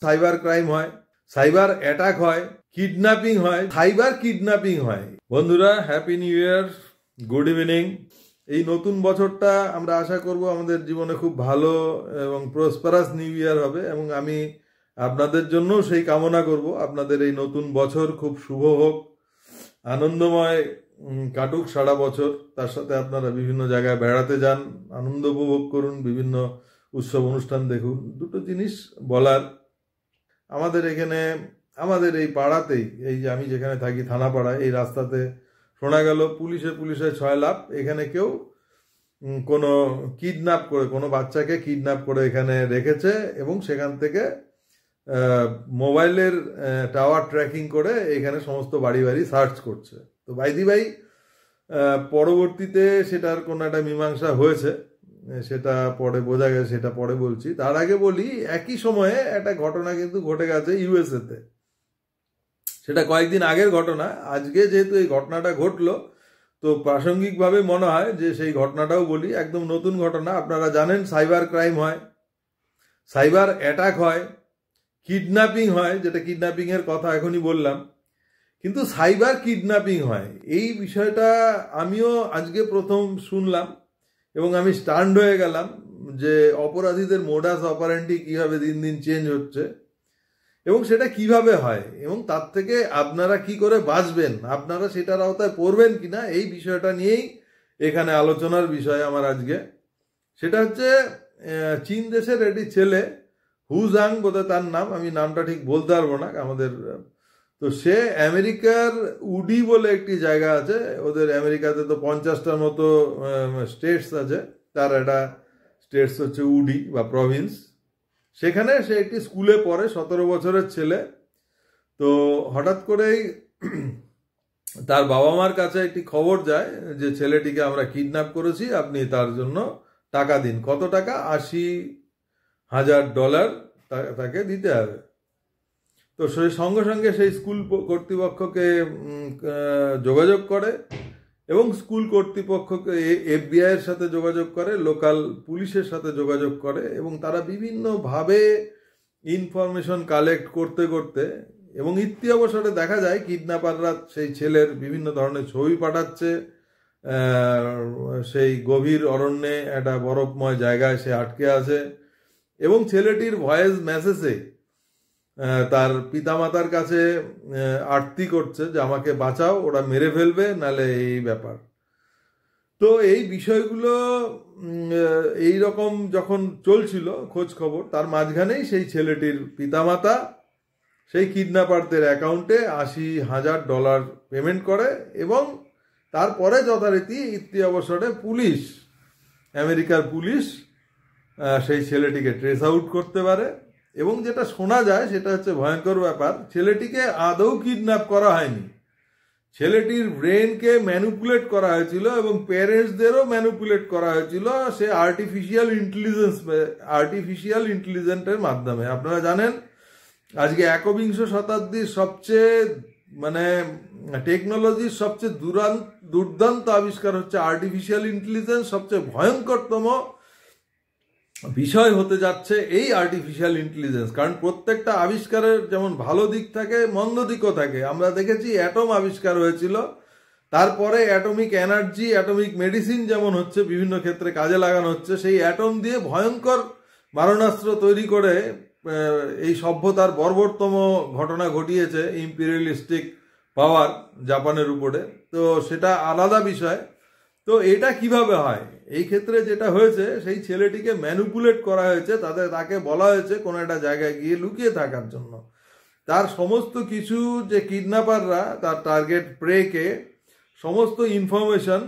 Cyber crime হয়, cyber attack হয়, kidnapping হয়, সাইবার কিডন্যাপিং হয়। বন্ধুরা, happy new year, good evening. এই নতুন বছরটা আমরা আশা করব আমাদের জীবনে খুব ভালো এবং প্রসপারাস নিউ ইয়ার হবে, এবং আমি আপনাদের জন্য সেই কামনা করব। আপনাদের এই নতুন বছর খুব শুভ হোক, আনন্দময় কাটুক সারা বছর। তার সাথে আপনারা বিভিন্ন জায়গায় বেড়াতে যান, আনন্দ উপভোগ করুন, বিভিন্ন উৎসব অনুষ্ঠান দেখুন। দুটো জিনিস বলার, আমাদের এখানে আমাদের এই পাড়াতেই, এই যে আমি যেখানে থাকি থানাপাড়ায়, এই রাস্তাতে শোনা গেল পুলিশে 6 লাখ। এখানে কেউ কোনো কিডন্যাপ করে, কোনো বাচ্চাকে কিডন্যাপ করে এখানে রেখেছে, এবং সেখান থেকে মোবাইলের টাওয়ার ট্র্যাকিং করে এখানে সমস্ত বাড়ি বাড়ি সার্চ করছে। তো বাইদি ভাই পরবর্তীতে সেটার কোনো একটা মীমাংসা হয়েছে, সেটা পরে বোঝা গেছে, সেটা পরে বলছি। তার আগে বলি, একই সময়ে একটা ঘটনা কিন্তু ঘটে গেছে ইউএসএতে। সেটা কয়েকদিন আগের ঘটনা। আজকে যেহেতু এই ঘটনাটা ঘটলো, তো প্রাসঙ্গিকভাবে মনে হয় যে সেই ঘটনাটাও বলি। একদম নতুন ঘটনা। আপনারা জানেন সাইবার ক্রাইম হয়, সাইবার অ্যাটাক হয়, কিডন্যাপিং হয়, যেটা কিডন্যাপিং এর কথা এখনই বললাম, কিন্তু সাইবার কিডন্যাপিং হয়। এই বিষয়টা আমিও আজকে প্রথম শুনলাম, এবং আমি স্টান্ড হয়ে গেলাম যে অপরাধীদের মোডাস অপারেন্ডি কিভাবে দিন দিন চেঞ্জ হচ্ছে, এবং সেটা কিভাবে হয়, এবং তার থেকে আপনারা কি করে বাঁচবেন, আপনারা সেটার আওতায় পড়বেন কিনা, এই বিষয়টা নিয়েই এখানে আলোচনার বিষয় আমার আজকে। সেটা হচ্ছে চীন দেশের একটি ছেলে, হুজাং বোধহয় তার নাম, আমি নামটা ঠিক বলতে পারবো না আমাদের। তো সে আমেরিকার উডি বলে একটি জায়গা আছে, ওদের আমেরিকাতে তো 50টার মতো স্টেটস আছে, তার একটা স্টেটস হচ্ছে উডি বা প্রভিন্স। সেখানে সে একটি স্কুলে পড়ে, 17 বছরের ছেলে। তো হঠাৎ করেই তার বাবা মার কাছে একটি খবর যায় যে ছেলেটিকে আমরা কিডন্যাপ করেছি, আপনি তার জন্য টাকা দিন। কত টাকা? $80,000 তাকে দিতে হবে। তো সেই সঙ্গে সঙ্গে সেই স্কুল কর্তৃপক্ষকে যোগাযোগ করে, এবং স্কুল কর্তৃপক্ষকে FBI এর সাথে যোগাযোগ করে, লোকাল পুলিশের সাথে যোগাযোগ করে, এবং তারা বিভিন্নভাবে ইনফরমেশন কালেক্ট করতে করতে, এবং ইতি অবসরে দেখা যায় কিডন্যাপাররা সেই ছেলের বিভিন্ন ধরনের ছবি পাঠাচ্ছে। সেই গভীর অরণ্যে একটা বরফময় জায়গায় সে আটকে আছে, এবং ছেলেটির ভয়েস মেসেজে তার পিতামাতার কাছে আর্তি করছে যে আমাকে বাঁচাও, ওরা মেরে ফেলবে, নালে এই ব্যাপার। তো এই বিষয়গুলো এই রকম যখন চলছিল খোঁজ খবর, তার মাঝখানেই সেই ছেলেটির পিতামাতা সেই কিডন্যাপারদের অ্যাকাউন্টে $80,000 পেমেন্ট করে, এবং তারপরে যথারীতি ইতি অবসরে পুলিশ, আমেরিকার পুলিশ সেই ছেলেটিকে ট্রেস আউট করতে পারে। এবং যেটা শোনা যায় সেটা হচ্ছে ভয়ঙ্কর ব্যাপার, ছেলেটিকে আদৌ কিডন্যাপ করা হয়নি, ছেলেটির ব্রেনকে ম্যানিপুলেট করা হয়েছিল, এবং প্যারেন্টসদেরও ম্যানিপুলেট করা হয়েছিল সে আর্টিফিশিয়াল ইন্টেলিজেন্সের মাধ্যমে। আপনারা জানেন আজকে একবিংশ শতাব্দীর সবচেয়ে টেকনোলজির সবচেয়ে দুর্দান্ত আবিষ্কার হচ্ছে আর্টিফিশিয়াল ইন্টেলিজেন্স। সবচেয়ে ভয়ঙ্করতম বিষয় হতে যাচ্ছে এই আর্টিফিশিয়াল ইন্টেলিজেন্স, কারণ প্রত্যেকটা আবিষ্কারের যেমন ভালো দিক থাকে, মন্দ দিকও থাকে। আমরা দেখেছি অ্যাটম আবিষ্কার হয়েছিল, তারপরে অ্যাটমিক এনার্জি, অ্যাটমিক মেডিসিন যেমন হচ্ছে বিভিন্ন ক্ষেত্রে কাজে লাগানো হচ্ছে, সেই অ্যাটম দিয়ে ভয়ঙ্কর মারণাস্ত্র তৈরি করে এই সভ্যতার বর্বরতম ঘটনা ঘটিয়েছে ইম্পিরিয়ালিস্টিক পাওয়ার জাপানের উপরে। তো সেটা আলাদা বিষয়। তো এটা কিভাবে হয়, এই ক্ষেত্রে যেটা হয়েছে, সেই ছেলেটিকে ম্যানিপুলেট করা হয়েছে, তাকে বলা হয়েছে কোনো একটা জায়গায় গিয়ে লুকিয়ে থাকার জন্য। তার সমস্ত কিছু, যে কিডন্যাপাররা তার টার্গেট প্রেকে সমস্ত ইনফরমেশন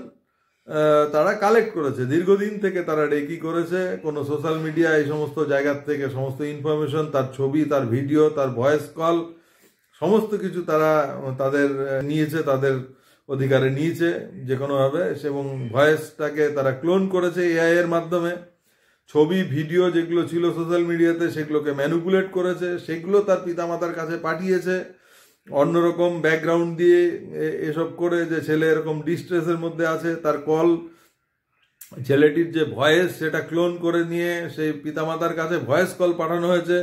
তারা কালেক্ট করেছে, দীর্ঘদিন থেকে তারা রেকি করেছে, কোনো সোশ্যাল মিডিয়া এই সমস্ত জায়গার থেকে সমস্ত ইনফরমেশন, তার ছবি, তার ভিডিও, তার ভয়েস কল, সমস্ত কিছু তারা তাদের নিয়েছে, তাদের অধিকারে নিয়েছে যে কোনোভাবে, এবং ভয়েসটাকে তারা ক্লোন করেছে AI এর মাধ্যমে। ছবি, ভিডিও যেগুলো ছিল সোশ্যাল মিডিয়াতে সেগুলোকে ম্যানিপুলেট করেছে, সেগুলো তার পিতামাতার কাছে পাঠিয়েছে অন্যরকম ব্যাকগ্রাউন্ড দিয়ে, এসব করে যে ছেলে এরকম ডিস্ট্রেসের মধ্যে আছে, তার কল, ছেলেটির যে ভয়েস সেটা ক্লোন করে নিয়ে সেই পিতামাতার কাছে ভয়েস কল পাঠানো হয়েছে,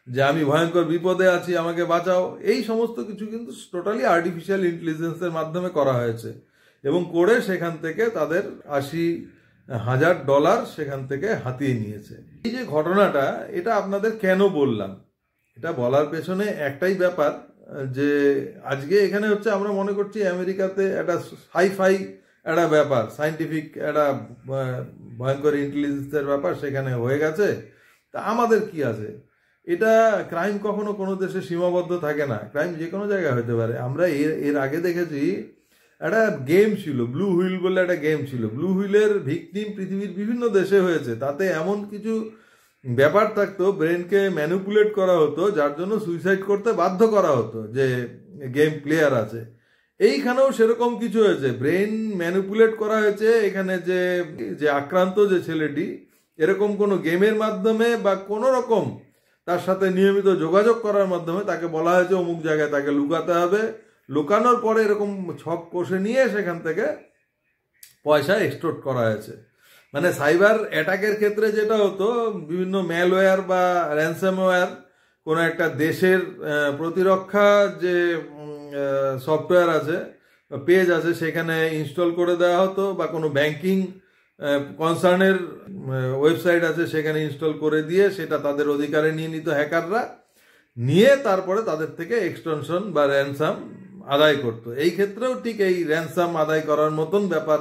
যে আমি ভয়ঙ্কর বিপদে আছি, আমাকে বাঁচাও, এই সমস্ত কিছু কিন্তু টোটালি আর্টিফিশিয়াল ইন্টেলিজেন্সের মাধ্যমে করা হয়েছে এবং করে সেখান থেকে তাদের $80,000 সেখান থেকে হাতিয়ে নিয়েছে। এই যে ঘটনাটা, এটা আপনাদের কেন বললাম, এটা বলার পেছনে একটাই ব্যাপার, যে আজকে এখানে হচ্ছে আমরা মনে করছি আমেরিকাতে একটা হাইফাই একটা ব্যাপার, সায়েন্টিফিক একটা ভয়ঙ্কর ইন্টেলিজেন্সের ব্যাপার সেখানে হয়ে গেছে, তা আমাদের কি আছে? এটা ক্রাইম কখনো কোনো দেশে সীমাবদ্ধ থাকে না, ক্রাইম যে কোনো জায়গায় হতে পারে। আমরা এর আগে দেখেছি একটা গেম ছিল, ব্লু হুইল বলে একটা গেম ছিল। ব্লু হুইলের ভিকটিম পৃথিবীর বিভিন্ন দেশে হয়েছে। তাতে এমন কিছু ব্যাপার থাকতো, ব্রেনকে ম্যানিপুলেট করা হতো, যার জন্য সুইসাইড করতে বাধ্য করা হতো যে গেম প্লেয়ার আছে। এইখানেও সেরকম কিছু হয়েছে, ব্রেন ম্যানিপুলেট করা হয়েছে। এখানে যে আক্রান্ত যে ছেলেটি, এরকম কোনো গেমের মাধ্যমে বা কোনো রকম তার সাথে নিয়মিত যোগাযোগ করার মাধ্যমে তাকে বলা হয়েছে অমুক জায়গায় তাকে লুকাতে হবে। লুকানোর পরে এরকম ছক কষে নিয়ে সেখান থেকে পয়সা এক্সটোর্ট করা হয়েছে। মানে সাইবার অ্যাটাকের ক্ষেত্রে যেটা হতো, বিভিন্ন ম্যালওয়্যার বা র্যানসামওয়্যার কোনো একটা দেশের প্রতিরক্ষা যে সফটওয়্যার আছে, পেজ আছে, সেখানে ইনস্টল করে দেওয়া হতো, বা কোনো ব্যাংকিং কনসার্নের ওয়েবসাইট আছে সেখানে ইনস্টল করে দিয়ে সেটা তাদের অধিকারে নিয়ে নিত হ্যাকাররা, নিয়ে তারপরে তাদের থেকে এক্সটেনশন বা র্যানসাম আদায় করত। এই ক্ষেত্রেও ঠিক এই র্যানসাম আদায় করার মতন ব্যাপার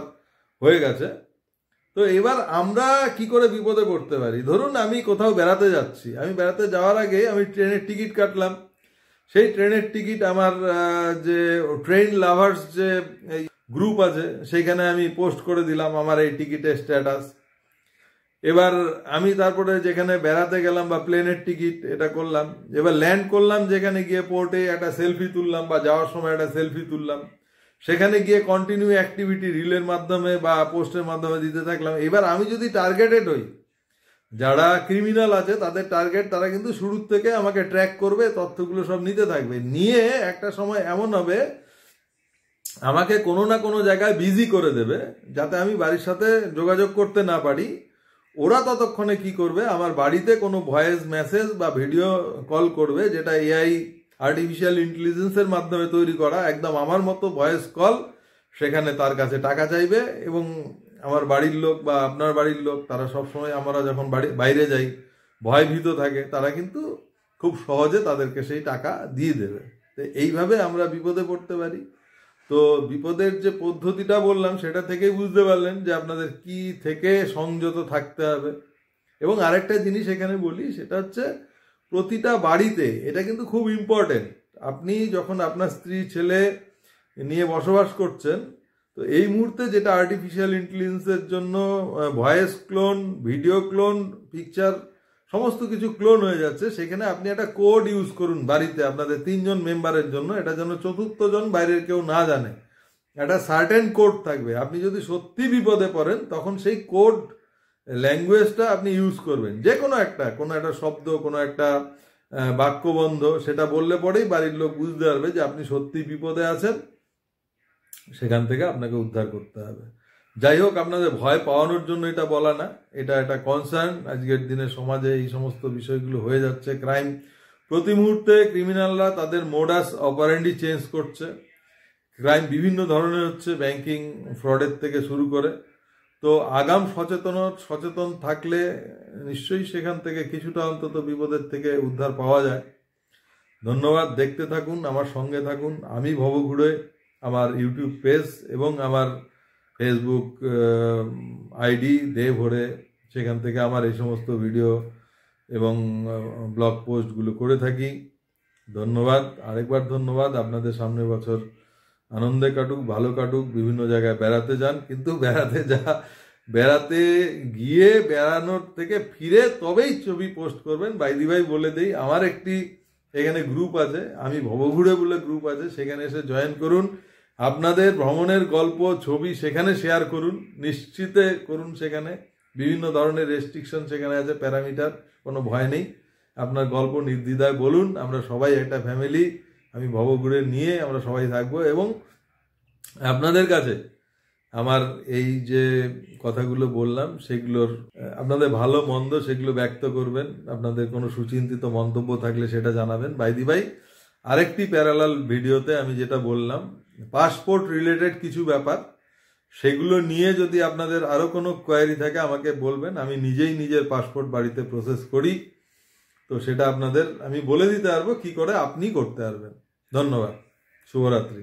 হয়ে গেছে। তো এবার আমরা কি করে বিপদে পড়তে পারি? ধরুন আমি কোথাও বেড়াতে যাচ্ছি, আমি বেড়াতে যাওয়ার আগে আমি ট্রেনের টিকিট কাটলাম। সেই ট্রেনের টিকিট আমার যে ট্রেন লাভার্স যে গ্রুপ আছে সেইখানে আমি পোস্ট করে দিলাম আমার এই টিকিটের স্ট্যাটাস। এবার আমি তারপরে যেখানে বেড়াতে গেলাম বা প্লেনের টিকিট এটা করলাম, এবার ল্যান্ড করলাম, যেখানে গিয়ে পোর্টে একটা সেলফি তুললাম বা যাওয়ার সময় একটা সেলফি তুললাম, সেখানে গিয়ে কন্টিনিউ অ্যাক্টিভিটি রিলের মাধ্যমে বা পোস্টের মাধ্যমে দিতে থাকলাম। এবার আমি যদি টার্গেটেড হই, যারা ক্রিমিনাল আছে তাদের টার্গেট, তারা কিন্তু শুরুর থেকে আমাকে ট্র্যাক করবে, তথ্যগুলো সব নিতে থাকবে, নিয়ে একটা সময় এমন হবে আমাকে কোনো না কোনো জায়গায় বিজি করে দেবে, যাতে আমি বাড়ির সাথে যোগাযোগ করতে না পারি। ওরা ততক্ষণে কি করবে, আমার বাড়িতে কোনো ভয়েস মেসেজ বা ভিডিও কল করবে, যেটা এআই আর্টিফিশিয়াল ইন্টেলিজেন্সের মাধ্যমে তৈরি করা, একদম আমার মতো ভয়েস কল। সেখানে তার কাছে টাকা চাইবে, এবং আমার বাড়ির লোক বা আপনার বাড়ির লোক, তারা সবসময় আমরা যখন বাইরে যাই ভয়ভীত থাকে, তারা কিন্তু খুব সহজে তাদেরকে সেই টাকা দিয়ে দেবে। তো এইভাবে আমরা বিপদে পড়তে পারি। তো বিপদের যে পদ্ধতিটা বললাম সেটা থেকেই বুঝতে পারলেন যে আপনাদের কি থেকে সংযত থাকতে হবে। এবং আরেকটা জিনিস এখানে বলি, সেটা হচ্ছে প্রতিটা বাড়িতে, এটা কিন্তু খুব ইম্পর্টেন্ট, আপনি যখন আপনার স্ত্রী ছেলে নিয়ে বসবাস করছেন, তো এই মুহূর্তে যেটা আর্টিফিশিয়াল ইন্টেলিজেন্সের জন্য voice clone, video clone, picture সমস্ত কিছু ক্লোন হয়ে যাচ্ছে, সেখানে আপনি একটা কোড ইউজ করুন বাড়িতে আপনাদের 3 জন মেম্বারের জন্য, এটা যেন 4র্থ জন বাইরের কেউ না জানে। একটা সার্টেন কোড থাকবে, আপনি যদি সত্যি বিপদে পড়েন তখন সেই কোড ল্যাঙ্গুয়েজটা আপনি ইউজ করবেন। যে কোনো একটা শব্দ, কোনো একটা বাক্যবন্ধ, সেটা বললে পরেই বাড়ির লোক বুঝতে পারবে যে আপনি সত্যি বিপদে আছেন, সেখান থেকে আপনাকে উদ্ধার করতে হবে। যাই হোক, আপনাদের ভয় পাওয়ানোর জন্য এটা বলা না, এটা একটা কনসার্ন। আজকের দিনে সমাজে এই সমস্ত বিষয়গুলো হয়ে যাচ্ছে, ক্রাইম প্রতি মুহূর্তে, ক্রিমিনালরা তাদের মোডাস অপারেন্ডি চেঞ্জ করছে, ক্রাইম বিভিন্ন ধরনের হচ্ছে, ব্যাংকিং ফ্রডের থেকে শুরু করে। তো আগাম সচেতন থাকলে নিশ্চয়ই সেখান থেকে কিছুটা অন্তত বিপদের থেকে উদ্ধার পাওয়া যায়। ধন্যবাদ, দেখতে থাকুন, আমার সঙ্গে থাকুন। আমি ভবঘুরে, আমার ইউটিউব পেজ এবং আমার ফেসবুক আইডি দেভরে, সেখান থেকে আমার এই সমস্ত ভিডিও এবং ব্লগ পোস্টগুলো করে থাকি। ধন্যবাদ, আরেকবার ধন্যবাদ। আপনাদের সামনের বছর আনন্দে কাটুক, ভালো কাটুক। বিভিন্ন জায়গায় বেড়াতে যান, কিন্তু বেড়াতে গিয়ে বেড়ানোর থেকে ফিরে তবেই ছবি পোস্ট করবেন। বাইদি ভাই বলে দেই, আমার একটি এখানে গ্রুপ আছে, আমি ভবঘুরে বলে গ্রুপ আছে, সেখানে এসে জয়েন করুন। আপনাদের ভ্রমণের গল্প, ছবি সেখানে শেয়ার করুন, নিশ্চিতে করুন। সেখানে বিভিন্ন ধরনের রেস্ট্রিকশন সেখানে আছে, প্যারামিটার, কোনো ভয় নেই। আপনার গল্প নির্দ্বিধায় বলুন, আমরা সবাই একটা ফ্যামিলি, আমি ভবঘুরে নিয়ে আমরা সবাই থাকবো। এবং আপনাদের কাছে আমার এই যে কথাগুলো বললাম সেগুলোর আপনাদের ভালো মন্দ সেগুলো ব্যক্ত করবেন, আপনাদের কোনো সুচিন্তিত মন্তব্য থাকলে সেটা জানাবেন। বাইদি ভাই আরেকটি প্যারালাল ভিডিওতে আমি যেটা বললাম পাসপোর্ট রিলেটেড কিছু ব্যাপার, সেগুলো নিয়ে যদি আপনাদের আরও কোনো কোয়ারি থাকে আমাকে বলবেন, আমি নিজেই নিজের পাসপোর্ট বাড়িতে প্রসেস করি, তো সেটা আপনাদের আমি বলে দিতে পারবো কি করে আপনি করতে পারবেন। ধন্যবাদ, শুভরাত্রি।